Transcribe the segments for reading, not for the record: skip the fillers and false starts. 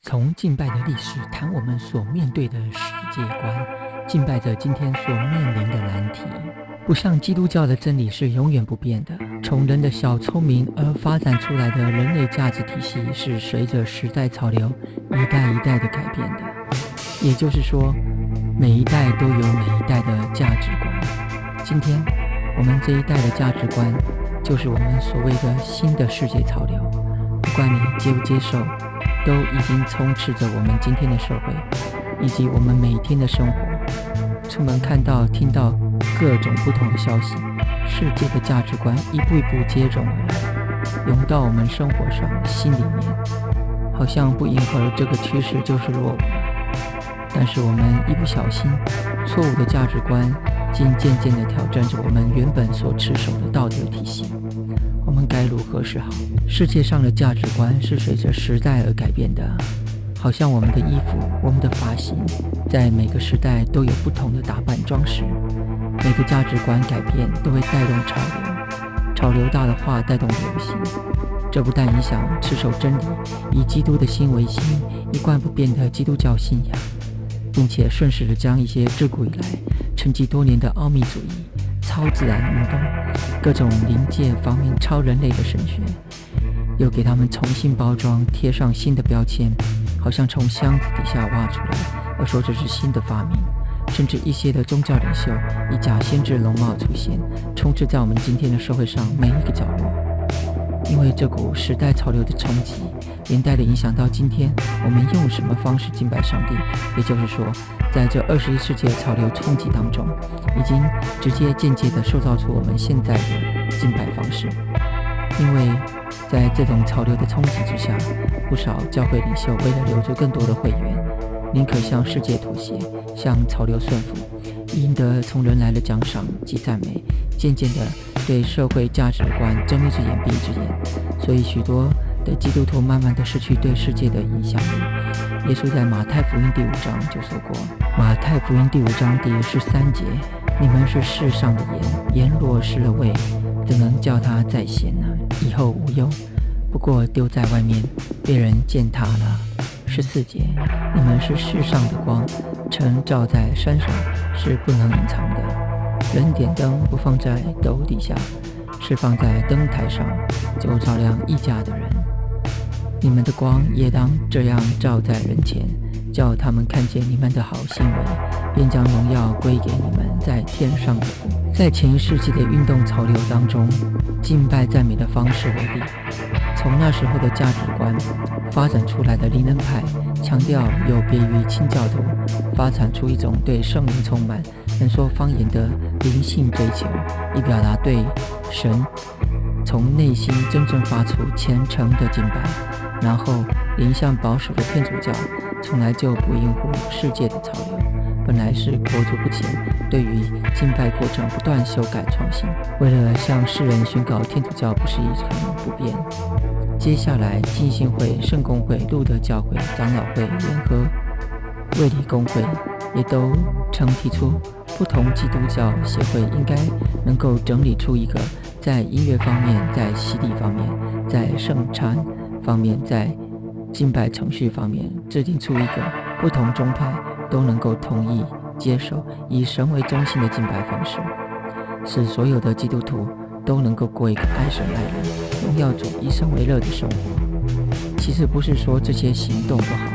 从敬拜的历史谈我们所面对的世界观，敬拜着今天所面临的难题。不像基督教的真理是永远不变的，从人的小聪明而发展出来的人类价值体系是随着时代潮流一代一代的改变的。也就是说，每一代都有每一代的价值观。今天我们这一代的价值观就是我们所谓的新的世界潮流，不管你接不接受，都已经充斥着我们今天的社会以及我们每天的生活。出门看到听到各种不同的消息，世界的价值观一步一步接踵而来，涌到我们生活上心里面，好像不迎合这个趋势就是落伍了。但是我们一不小心，错误的价值观竟渐渐地挑战着我们原本所持守的道德体系。我们该如何是好？世界上的价值观是随着时代而改变的，好像我们的衣服、我们的发型，在每个时代都有不同的打扮装饰。每个价值观改变都会带动潮流，潮流大的话带动流行。这不但影响持守真理、以基督的心为心、一贯不变的基督教信仰，并且顺势地将一些自古以来沉寂多年的奥秘主义、超自然运动、各种灵界方面超人类的神学，又给他们重新包装，贴上新的标签，好像从箱子底下挖出来，而说这是新的发明。甚至一些的宗教领袖以假先知容貌出现，充斥在我们今天的社会上每一个角落。因为这股时代潮流的冲击，连带的影响到今天我们用什么方式敬拜上帝。也就是说，在这21世纪的潮流冲击当中，已经直接间接的塑造出我们现在的敬拜方式。因为在这种潮流的冲击之下，不少教会领袖为了留住更多的会员，宁可向世界妥协，向潮流顺服，赢得从人来的奖赏及赞美，渐渐的对社会价值观睁一只眼闭一只眼。所以许多的基督徒慢慢的失去对世界的影响力。耶稣在马太福音第5章就说过，马太福音第5章第13节，你们是世上的盐，盐若失了味，怎能叫它再咸呢？以后无用，不过丢在外面，被人践踏了。14节，你们是世上的光，晨照在山上，是不能隐藏的。人点灯不放在斗底下，是放在灯台上，就照亮一家的人。你们的光也当这样照在人前，叫他们看见你们的好行为，便将荣耀归给你们在天上的父。在前一世纪的运动潮流当中，敬拜赞美的方式为例，从那时候的价值观发展出来的灵恩派，强调有别于清教徒，发展出一种对圣灵充满、能说方言的灵性追求，以表达对神从内心真正发出虔诚的敬拜。然后一向保守的天主教从来就不应乎世界的潮流，本来是裹足不前，对于敬拜过程不断修改创新，为了向世人宣告天主教不是一成不变。接下来浸信会、圣公会、路德教会、长老会联合卫理公会也都曾提出，不同基督教协会应该能够整理出一个在音乐方面、在洗礼方面、在圣餐方面、在敬拜程序方面，制定出一个不同宗派都能够同意接受以神为中心的敬拜方式，使所有的基督徒都能够过一个爱神爱人、荣耀主、以神为乐的生活。其实不是说这些行动不好，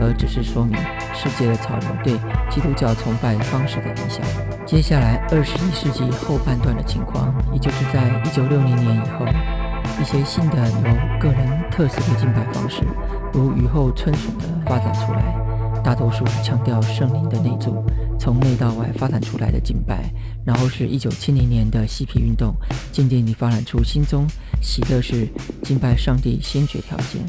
而只是说明世界的潮流对基督教崇拜方式的影响。接下来21世纪后半段的情况，也就是在1960年以后，一些新的有个人特色的敬拜方式，如雨后春笋的发展出来。大多数是强调圣灵的内住，从内到外发展出来的敬拜。然后是1970年的嬉皮运动，渐渐地发展出心中喜乐是敬拜上帝先决条件。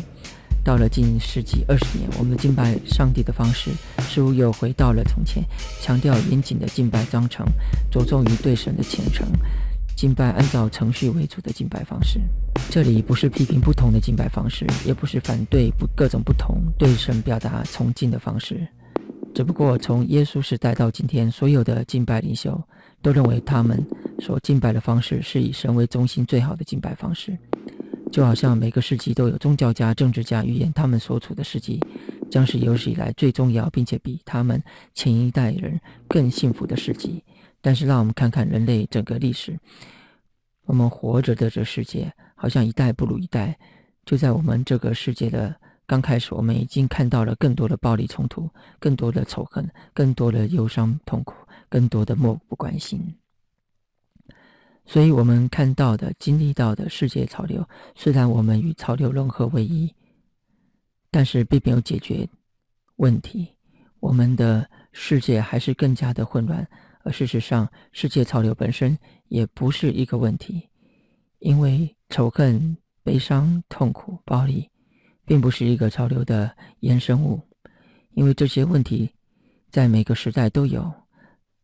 到了近世纪20年，我们的敬拜上帝的方式似乎又回到了从前，强调严谨的敬拜章程，着重于对神的虔诚，敬拜按照程序为主的敬拜方式。这里不是批评不同的敬拜方式，也不是反对各种不同对神表达崇敬的方式，只不过从耶稣时代到今天，所有的敬拜领袖都认为他们所敬拜的方式是以神为中心最好的敬拜方式。就好像每个世纪都有宗教家、政治家预言他们所处的世纪将是有史以来最重要并且比他们前一代人更幸福的世纪。但是让我们看看人类整个历史，我们活着的这世界好像一代不如一代。就在我们这个世界的刚开始，我们已经看到了更多的暴力冲突，更多的仇恨，更多的忧伤痛苦，更多的漠不关心。所以我们看到的经历到的世界潮流，虽然我们与潮流融合为一，但是并没有解决问题，我们的世界还是更加的混乱。而事实上，世界潮流本身也不是一个问题，因为仇恨、悲伤、痛苦、暴力并不是一个潮流的衍生物，因为这些问题在每个时代都有，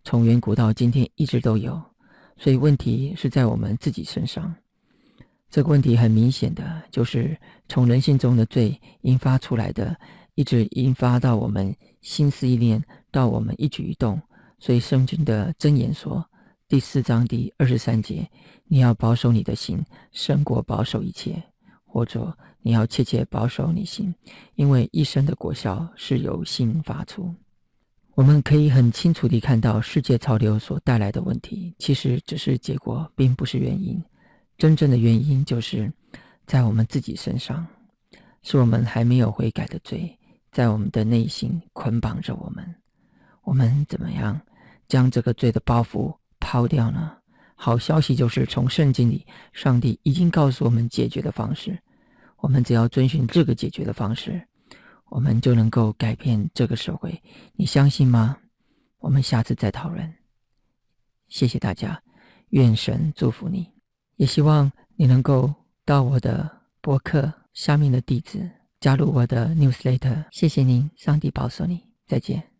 从远古到今天一直都有，所以问题是在我们自己身上。这个问题很明显的就是从人性中的罪引发出来的，一直引发到我们心思意念，到我们一举一动。所以圣经的箴言说，第4章第23节，你要保守你的心，胜过保守一切，或者你要切切保守你心，因为一生的果效是由心发出。我们可以很清楚地看到世界潮流所带来的问题，其实只是结果，并不是原因。真正的原因就是在我们自己身上，是我们还没有悔改的罪，在我们的内心捆绑着我们。我们怎么样将这个罪的包袱抛掉呢？好消息就是从圣经里，上帝已经告诉我们解决的方式，我们只要遵循这个解决的方式，我们就能够改变这个社会。你相信吗？我们下次再讨论。谢谢大家，愿神祝福你，也希望你能够到我的博客下面的地址加入我的 newsletter。谢谢您，上帝保守你，再见。